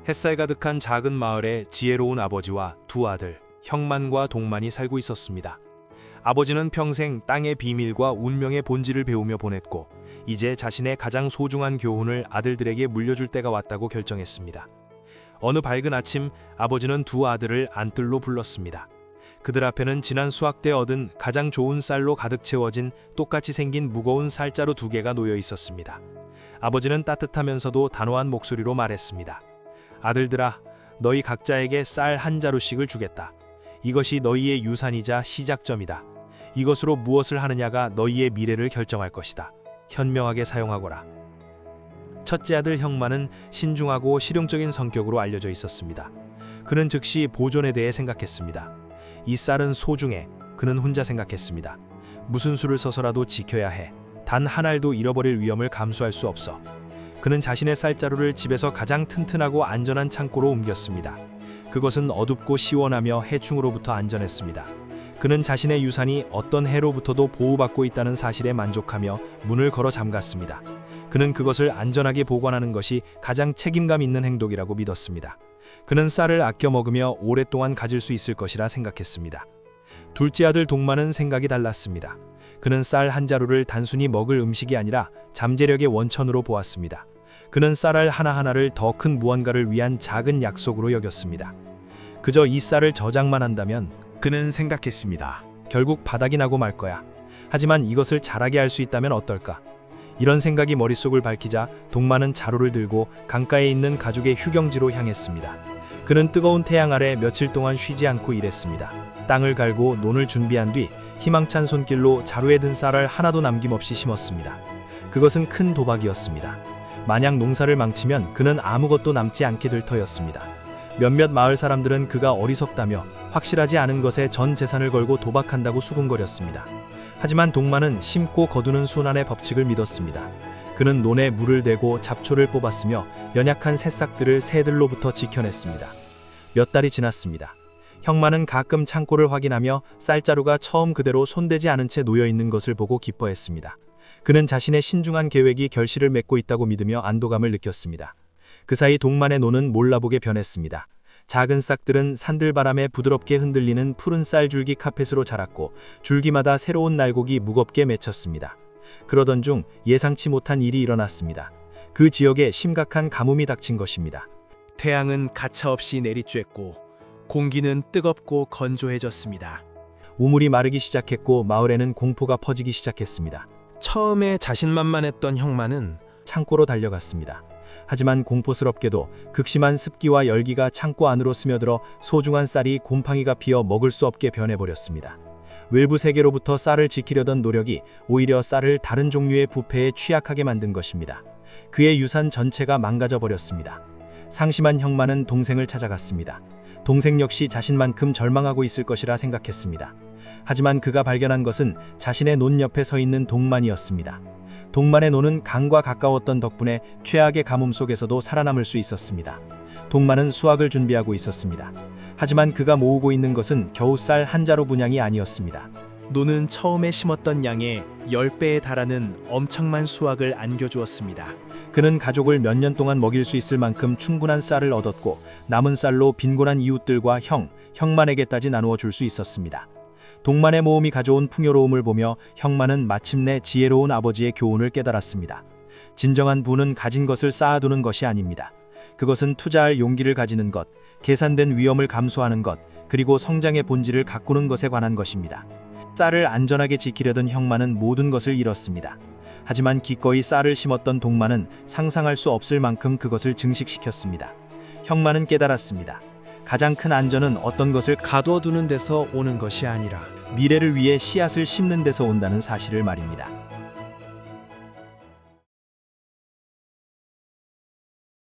햇살 가득한 작은 마을에 지혜로운 아버지와 두 아들, 형만과 동만이 살고 있었습니다. 아버지는 평생 땅의 비밀과 운명의 본질을 배우며 보냈고, 이제 자신의 가장 소중한 교훈을 아들들에게 물려줄 때가 왔다고 결정했습니다. 어느 밝은 아침, 아버지는 두 아들을 안뜰로 불렀습니다. 그들 앞에는 지난 수학 때 얻은 가장 좋은 쌀로 가득 채워진 똑같이 생긴 무거운 쌀자루 2개가 놓여 있었습니다. 아버지는 따뜻하면서도 단호한 목소리로 말했습니다. 아들들아, 너희 각자에게 쌀 한 자루씩을 주겠다. 이것이 너희의 유산이자 시작점이다. 이것으로 무엇을 하느냐가 너희의 미래를 결정할 것이다. 현명하게 사용하거라. 첫째 아들 형만은 신중하고 실용적인 성격으로 알려져 있었습니다. 그는 즉시 보존에 대해 생각했습니다. 이 쌀은 소중해. 그는 혼자 생각했습니다. 무슨 수를 써서라도 지켜야 해. 단 한 알도 잃어버릴 위험을 감수할 수 없어. 그는 자신의 쌀자루를 집에서 가장 튼튼하고 안전한 창고로 옮겼습니다. 그것은 어둡고 시원하며 해충으로부터 안전했습니다. 그는 자신의 유산이 어떤 해로부터도 보호받고 있다는 사실에 만족하며 문을 걸어 잠갔습니다. 그는 그것을 안전하게 보관하는 것이 가장 책임감 있는 행동이라고 믿었습니다. 그는 쌀을 아껴 먹으며 오랫동안 가질 수 있을 것이라 생각했습니다. 둘째 아들 동만은 생각이 달랐습니다. 그는 쌀 한 자루를 단순히 먹을 음식이 아니라 잠재력의 원천으로 보았습니다. 그는 쌀알 하나하나를 더 큰 무언가를 위한 작은 약속으로 여겼습니다. 그저 이 쌀을 저장만 한다면, 그는 생각했습니다. 결국 바닥이 나고 말 거야. 하지만 이것을 자라게 할 수 있다면 어떨까? 이런 생각이 머릿속을 밝히자 동만은 자루를 들고 강가에 있는 가족의 휴경지로 향했습니다. 그는 뜨거운 태양 아래 며칠 동안 쉬지 않고 일했습니다. 땅을 갈고 논을 준비한 뒤 희망찬 손길로 자루에 든 쌀알 하나도 남김없이 심었습니다. 그것은 큰 도박이었습니다. 만약 농사를 망치면 그는 아무것도 남지 않게 될 터였습니다. 몇몇 마을 사람들은 그가 어리석다며 확실하지 않은 것에 전 재산을 걸고 도박한다고 수군거렸습니다. 하지만 동만은 심고 거두는 순환의 법칙을 믿었습니다. 그는 논에 물을 대고 잡초를 뽑았으며 연약한 새싹들을 새들로부터 지켜냈습니다. 몇 달이 지났습니다. 형만은 가끔 창고를 확인하며 쌀자루가 처음 그대로 손대지 않은 채 놓여있는 것을 보고 기뻐했습니다. 그는 자신의 신중한 계획이 결실을 맺고 있다고 믿으며 안도감을 느꼈습니다. 그 사이 동만의 논은 몰라보게 변했습니다. 작은 싹들은 산들바람에 부드럽게 흔들리는 푸른 쌀줄기 카펫으로 자랐고, 줄기마다 새로운 날곡이 무겁게 맺혔습니다. 그러던 중 예상치 못한 일이 일어났습니다. 그 지역에 심각한 가뭄이 닥친 것입니다. 태양은 가차없이 내리쬐고 공기는 뜨겁고 건조해졌습니다. 우물이 마르기 시작했고 마을에는 공포가 퍼지기 시작했습니다. 처음에 자신만만했던 형만은 창고로 달려갔습니다. 하지만 공포스럽게도 극심한 습기와 열기가 창고 안으로 스며들어 소중한 쌀이 곰팡이가 피어 먹을 수 없게 변해버렸습니다. 외부 세계로부터 쌀을 지키려던 노력이 오히려 쌀을 다른 종류의 부패에 취약하게 만든 것입니다. 그의 유산 전체가 망가져 버렸습니다. 상심한 형만은 동생을 찾아갔습니다. 동생 역시 자신만큼 절망하고 있을 것이라 생각했습니다. 하지만 그가 발견한 것은 자신의 논 옆에 서 있는 동만이었습니다. 동만의 논은 강과 가까웠던 덕분에 최악의 가뭄 속에서도 살아남을 수 있었습니다. 동만은 수확을 준비하고 있었습니다. 하지만 그가 모으고 있는 것은 겨우 쌀 한 자루 분량이 아니었습니다. 논은 처음에 심었던 양의 10배에 달하는 엄청난 수확을 안겨주었습니다. 그는 가족을 몇 년 동안 먹일 수 있을 만큼 충분한 쌀을 얻었고, 남은 쌀로 빈곤한 이웃들과 형만에게까지 나누어 줄 수 있었습니다. 동만의 모험이 가져온 풍요로움을 보며 형만은 마침내 지혜로운 아버지의 교훈을 깨달았습니다. 진정한 부는 가진 것을 쌓아두는 것이 아닙니다. 그것은 투자할 용기를 가지는 것, 계산된 위험을 감수하는 것, 그리고 성장의 본질을 가꾸는 것에 관한 것입니다. 쌀을 안전하게 지키려던 형만은 모든 것을 잃었습니다. 하지만 기꺼이 쌀을 심었던 동만은 상상할 수 없을 만큼 그것을 증식시켰습니다. 형만은 깨달았습니다. 가장 큰 안전은 어떤 것을 가둬두는 데서 오는 것이 아니라 미래를 위해 씨앗을 심는 데서 온다는 사실을 말입니다.